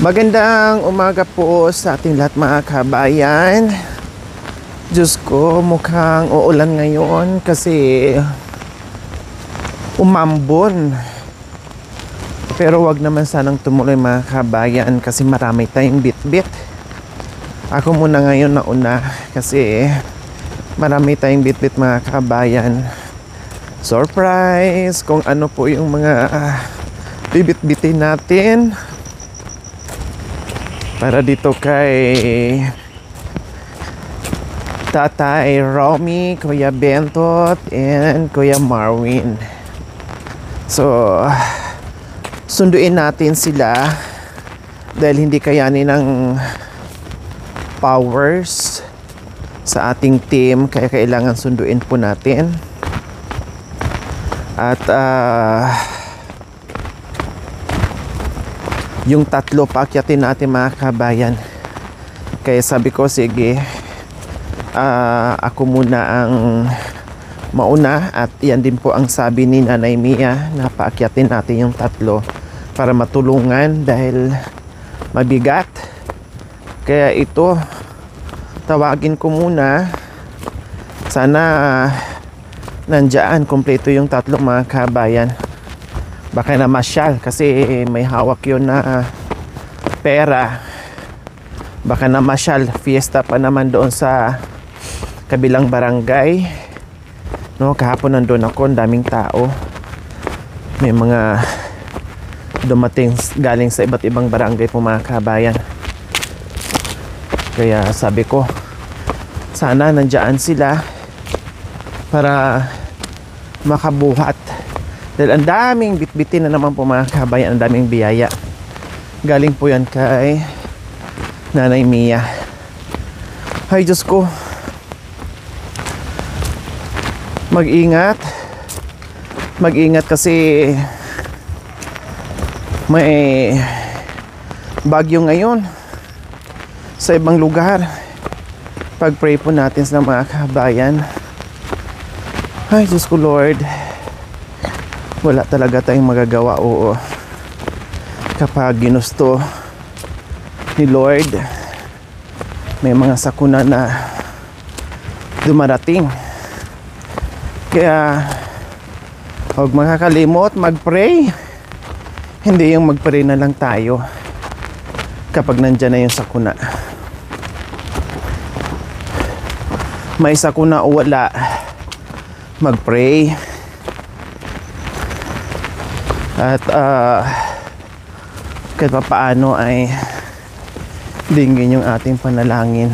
Magandang umaga po sa ating lahat mga kabayan. Diyos ko, mukhang uulan ngayon kasi umambon. Pero wag naman sanang tumuloy mga kabayan kasi marami tayong bit-bit. Ako muna ngayon nauna kasi marami tayong bit-bit mga kabayan. Surprise kung ano po yung mga bibit-bitin natin para dito kay Tatay Romy, Kuya Bentot, and Kuya Marwin. So, sunduin natin sila dahil hindi kayanin ng powers sa ating team, kaya kailangan sunduin po natin. At yung tatlo paakyatin natin mga kabayan. Kaya sabi ko sige, ako muna ang mauna. At yan din po ang sabi ni Nanay Mia, na paakyatin natin yung tatlo para matulungan dahil mabigat. Kaya ito, tawagin ko muna. Sana nandiyan kompleto yung tatlo mga kabayan. Baka na masyal kasi may hawak yun na pera. Baka na masyal, fiesta pa naman doon sa kabilang barangay. No, kahapon nandun ako, ang daming tao. May mga dumating galing sa iba't ibang barangay po mga kabayan. Kaya sabi ko, sana nandiyan sila para makabuhat. Dahil ang daming bitbitin na naman po mga kabayan, ang daming biyaya. Galing po yan kay Nanay Mia. Ay Diyos ko, mag-ingat. Mag-ingat kasi may bagyo ngayon sa ibang lugar. Pag-pray po natin sa mga kabayan. Ay Diyos ko Lord, wala talaga tayong magagawa. Oo, kapag ginusto ni Lord, may mga sakuna na dumarating. Kaya huwag makakalimot mag-pray. Hindi yung mag-pray na lang tayo kapag nandyan na yung sakuna. May sakuna o wala, mag-pray. At kahit pa paano ay dinggin yung ating panalangin,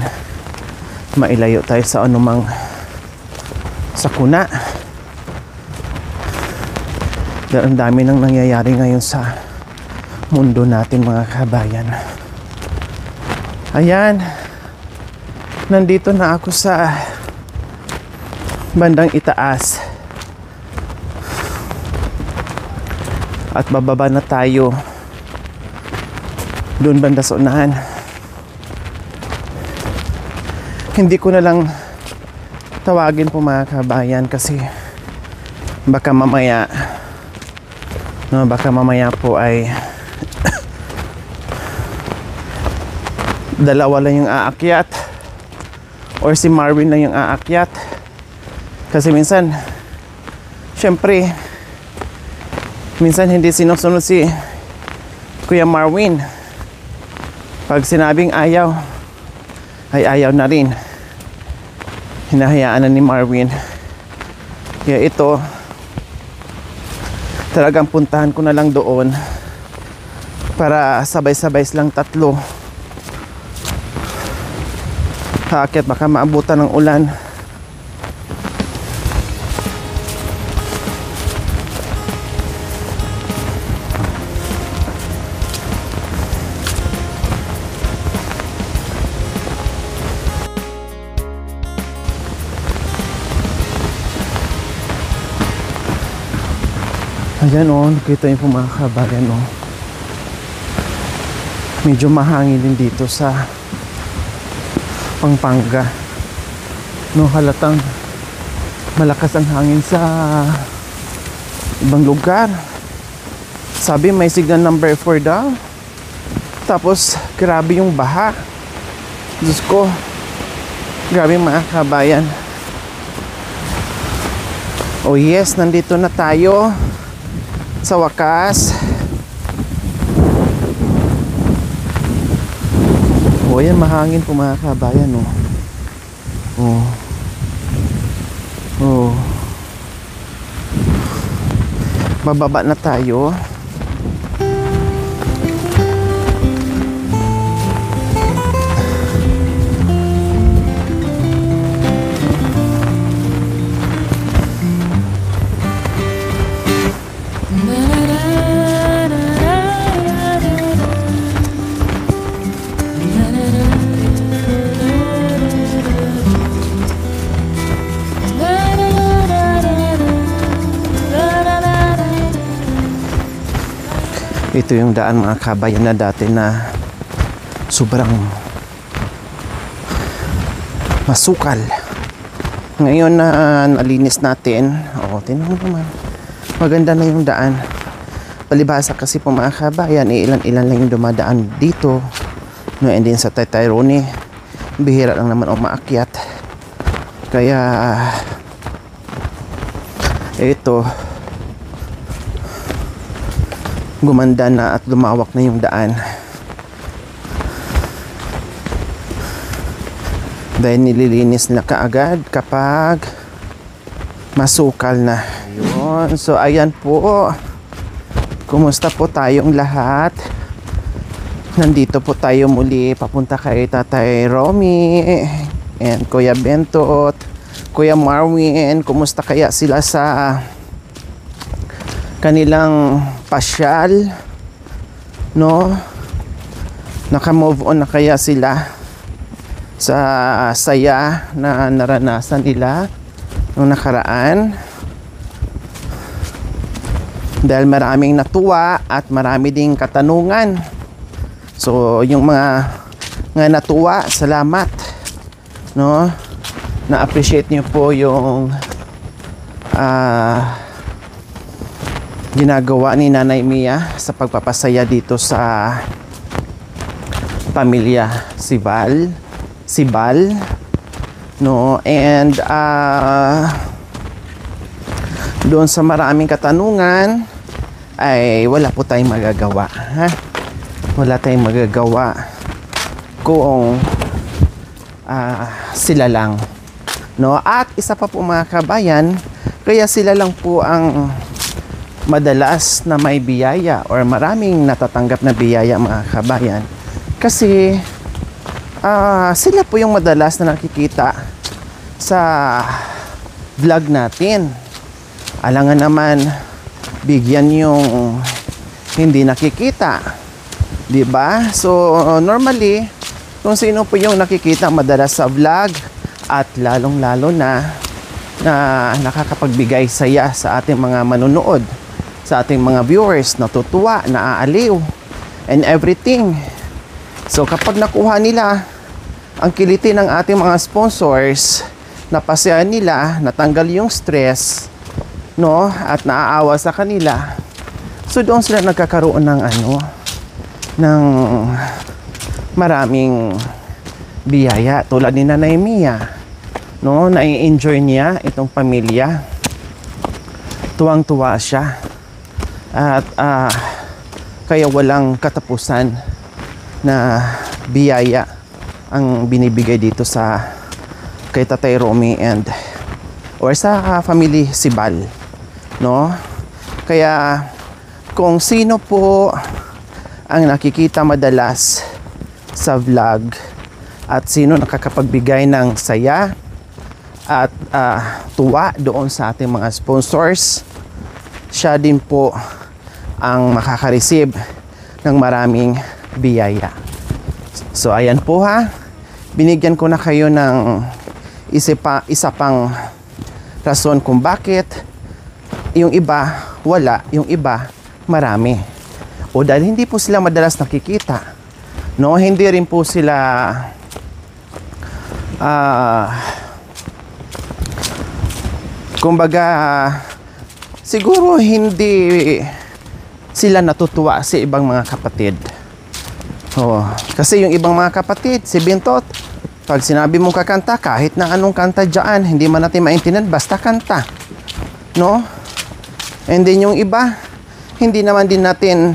mailayo tayo sa anumang sakuna. Dahil ang dami nang nangyayari ngayon sa mundo natin mga kabayan. Ayan, nandito na ako sa bandang itaas. At bababa na tayo doon banda sa unahan. Hindi ko na lang tawagin po mga kabayan kasi baka mamaya po ay dalawa lang yung aakyat or si Marvin lang yung aakyat. Kasi minsan syempre minsan hindi sinusunod si Kuya Marwin. Pag sinabing ayaw, ay ayaw na rin. Hinahayaan na ni Marwin. Kaya ito, talagang puntahan ko na lang doon para sabay-sabay silang tatlo. Haakyat, baka maabutan ng ulan. Ayan o, nakita niyo po mga kabayan o. Medyo mahangin din dito sa Pampanga. No, halatang malakas ang hangin sa ibang lugar. Sabi may signal number 4 daw. Tapos grabe yung baha. Diyos ko, grabe mga kabayan. Oh yes, nandito na tayo sa wakas. Oh yan, mahangin po mga kabayan. Oh. Oh. Bababa na tayo. Ito yung daan mga kabayan na dati na sobrang masukal. Ngayon na nalinis natin, tingnan mo naman, maganda na yung daan. Palibhasa kasi po mga kabayan, ilan-ilan lang yung dumadaan dito, no, and then sa Taytayron, bihira lang naman umaakyat. Kaya ito, gumanda na at lumawak na yung daan dahil nililinis na kaagad kapag masukal na. Ayun. So ayan po, kumusta po tayong lahat? Nandito po tayo muli papunta kay Tatay Romy and Kuya Bentot, Kuya Marwin. Kumusta kaya sila sa kanilang pasyal, no? Naka-move on na kaya sila sa saya na naranasan nila nung nakaraan? Dahil maraming natuwa at marami ding katanungan. So yung mga natuwa, salamat, no? Na-appreciate niyo po yung ginagawa ni Nanay Mia sa pagpapasaya dito sa pamilya Sibal, no? And doon sa maraming katanungan ay wala po tayong magagawa, ha? Wala tayong magagawa kung sila lang, no? At isa pa po mga kabayan, kaya sila lang po ang madalas na may biyaya or maraming natatanggap na biyaya mga kabayan, kasi sila po yung madalas na nakikita sa vlog natin. Alangan naman bigyan yung hindi nakikita, di ba? So normally kung sino po yung nakikita madalas sa vlog at lalong-lalo na nakakapagbigay saya sa ating mga manonood, sa ating mga viewers, natutuwa, naaaliw, and everything. So kapag nakuha nila ang kiliti ng ating mga sponsors, napasaya nila, natanggal yung stress, no, at naaawa sa kanila, so doon sila nagkakaroon ng ng maraming biyaya tulad ni Nanay Mia, no? Nai-enjoy niya itong pamilya, tuwang-tuwa siya. At kaya walang katapusan na biyaya ang binibigay dito sa kay Tatay Romy and or sa family Sibal, no? Kaya kung sino po ang nakikita madalas sa vlog at sino nakakapagbigay ng saya at tuwa doon sa ating mga sponsors, siya din po ang makaka-receive ng maraming biyaya. So ayan po, ha, binigyan ko na kayo ng isa pang rason kung bakit yung iba wala, yung iba marami, o dahil hindi po sila madalas nakikita, no? Hindi rin po sila kumbaga siguro hindi sila natutuwa sa ibang mga kapatid, Oh, kasi yung ibang mga kapatid, si Bintot, pag sinabi mong kakanta, kahit na anong kanta dyan, hindi man natin maintindihan, basta kanta. No? And then yung iba, hindi naman din natin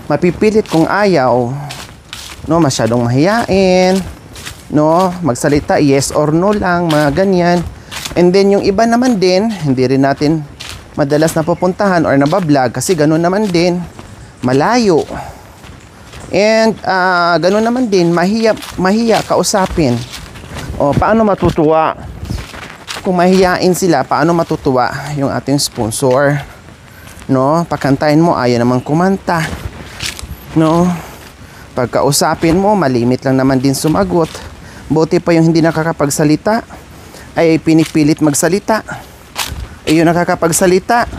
mapipilit kung ayaw. No, masyadong mahiyain. No, magsalita yes or no lang, mga ganyan. And then yung iba naman din, hindi rin natin madalas napupuntahan or nabablog kasi ganun naman din, malayo. And ganun naman din, mahiya kausapin. O paano matutuwa? Kung mahiyain sila, paano matutuwa yung ating sponsor? No, pakantahin mo, ayaw naman kumanta. No, pagkausapin mo, malimit lang naman din sumagot. Buti pa yung hindi nakakapagsalita ay pinipilit magsalita. Yung nakakapagsalita,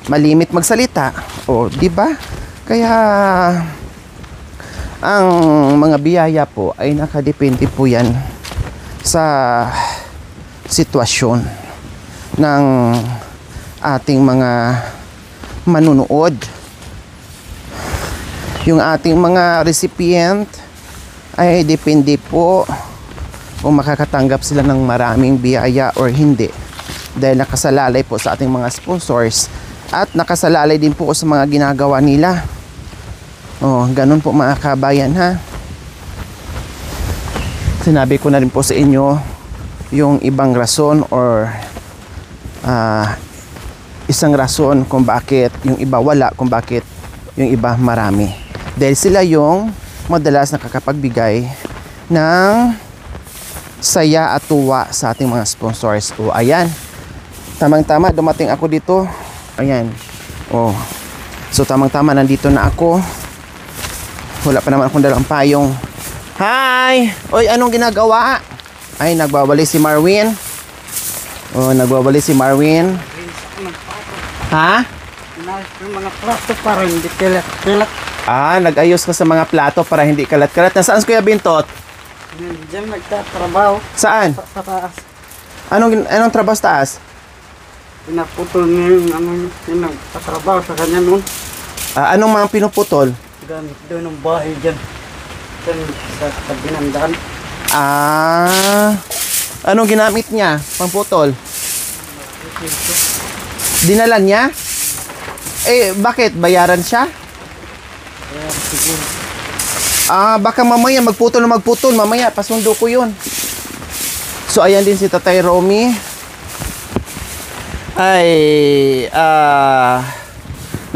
malimit magsalita. O, di ba? Kaya ang mga biyaya po ay nakadepende po yan sa sitwasyon ng ating mga manunood. Yung ating mga recipient ay depende po kung makakatanggap sila ng maraming biyaya or hindi, dahil nakasalalay po sa ating mga sponsors at nakasalalay din po sa mga ginagawa nila. Oh, ganun po mga kabayan, ha. Sinabi ko na rin po sa inyo yung ibang rason or isang rason kung bakit yung iba wala, kung bakit yung iba marami. Dahil sila yung madalas nakakapagbigay ng saya at tuwa sa ating mga sponsors. O, ayan. Tamang-tama, dumating ako dito. Ayan. Oh. So, tamang-tama, nandito na ako. Wala pa naman akong dalang payong. Hi! Oy, anong ginagawa? Ay, nagbabalik si Marwin. Oh, nagbabalik si Marwin. Ha? Yung mga plato para hindi kilat-kilat. Ah, nag-ayos ka sa mga plato para hindi kalat-kalat. Nasaan si Kuya Bintot? Diyan nagtatrabaho. Saan? Sa taas. Anong trabaho sa taas? Pinaputol niya yung nagtatrabaho sa kanya noon. Anong mga pinuputol? Doon ng bahay dyan. Dyan sa tabi ng daan. Anong ginamit niya? Pamputol? Dinala niya? Eh, bakit? Bayaran siya? Kaya siguro. Baka mamaya magputol. Mamaya, pasundo ko yun. So, ayan din si Tatay Romy. Ay,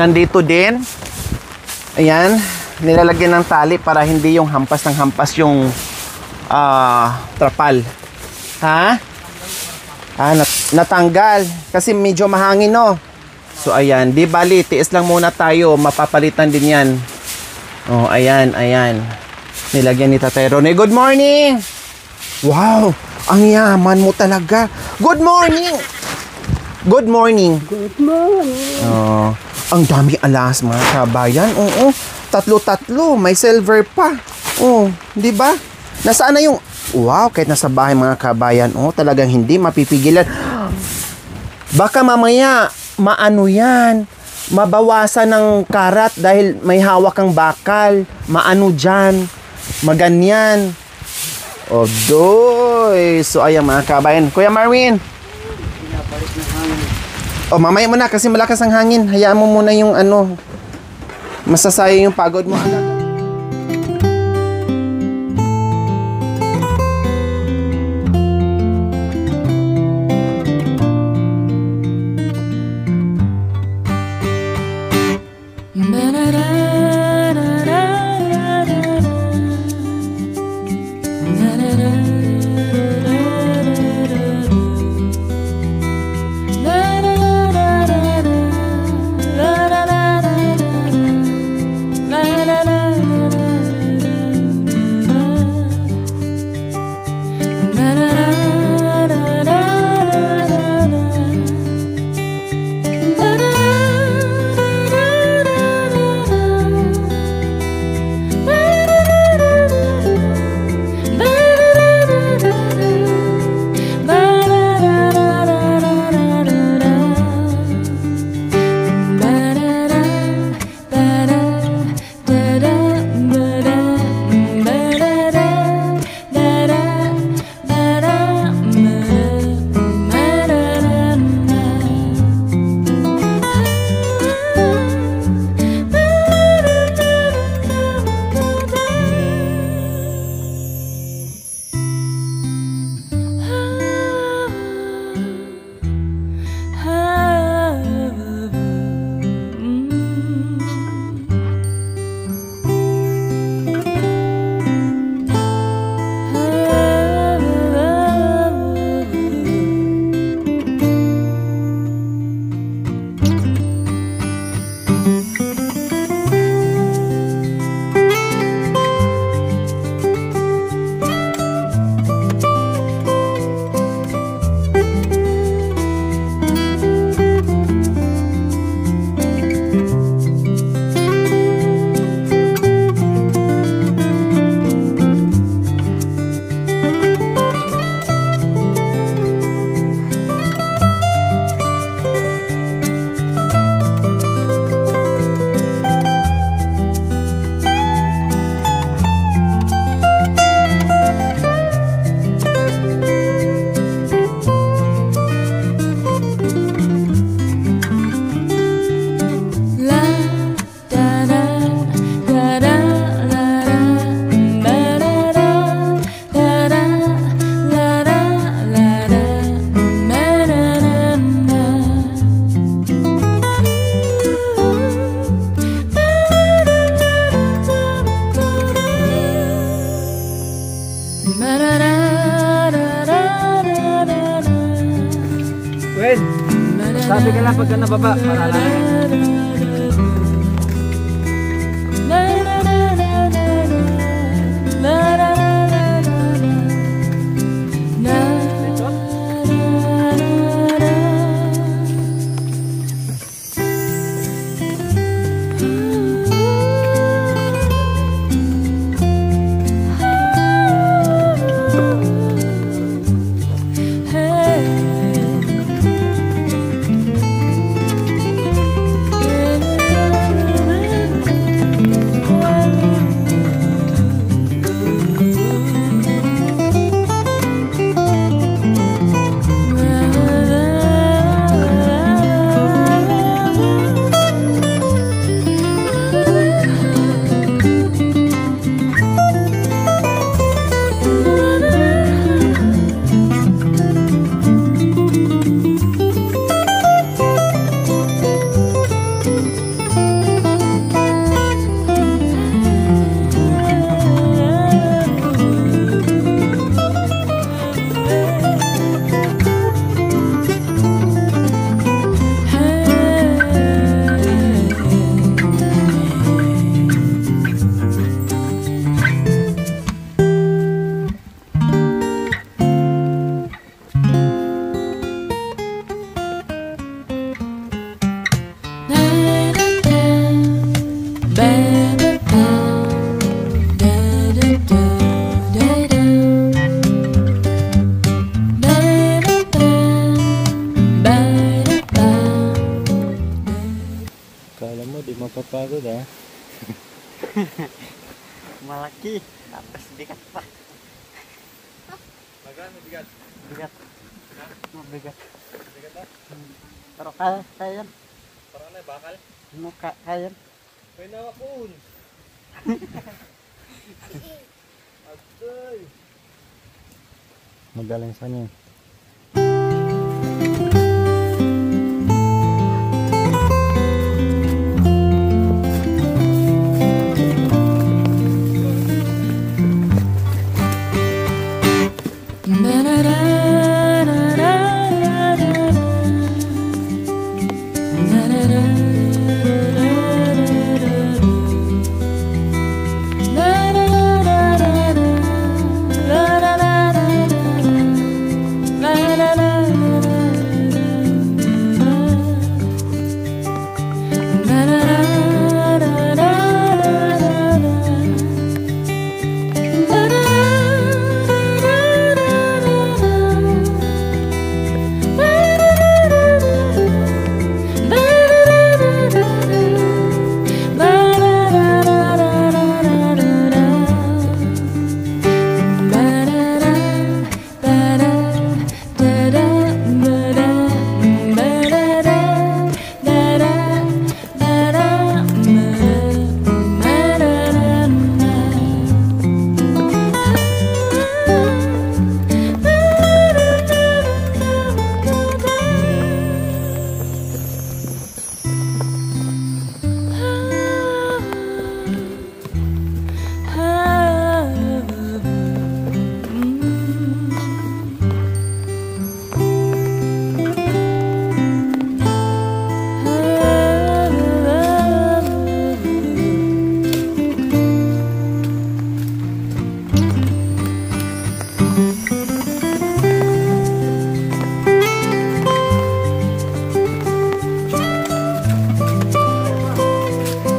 nandito din. Ayan, nilalagyan ng tali para hindi yung hampas ng hampas yung trapal. Ha? Natanggal. Kasi medyo mahangin, no? So, ayan. Di bali, tiis lang muna tayo. Mapapalitan din yan. Oh, ayan. Nilagyan ni Tatay Ronnie. Good morning! Wow! Ang yaman mo talaga. Good morning! Good morning. Good morning. Oh, ang dami alas mga kabayan. Oo, tatlo. May silver pa. Oh, di ba? Nasaan na yung... Wow, kahit nasa bahay mga kabayan. Oh, talagang hindi mapipigilan. Baka mamaya, maano yan, mabawasan ng karat dahil may hawak kang bakal. Maano dyan, maganyan. Oh, doy. So, ayan mga kabayan. Kuya Marwin. Oh, mamaya mo na kasi malakas ang hangin. Hayaan mo muna yung masasayang yung pagod mo, anak. Tabi ka lang pagka nababa. Para lang. Kala mo di mapapagod ha? Malaki. Tapos bigat pa. Magkano bigat? Bigat. Mabigat. Bigat ha? Pero kaya yan. Parang na bakal? Ano, kaya yan. May nawakun! Aday! Magaling sa niya.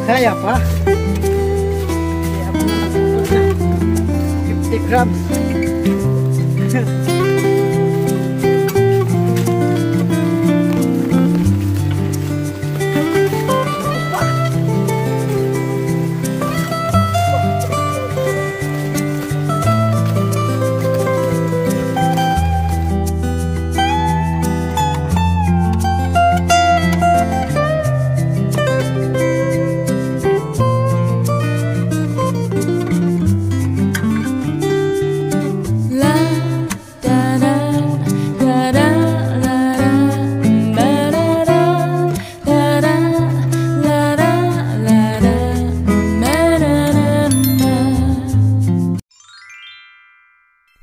Kaya pa. Kaya pa na 50 grams.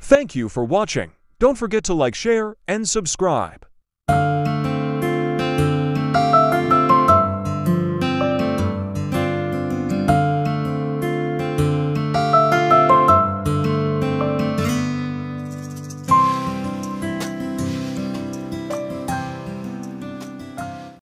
Thank you for watching. Don't forget to like, share, and subscribe.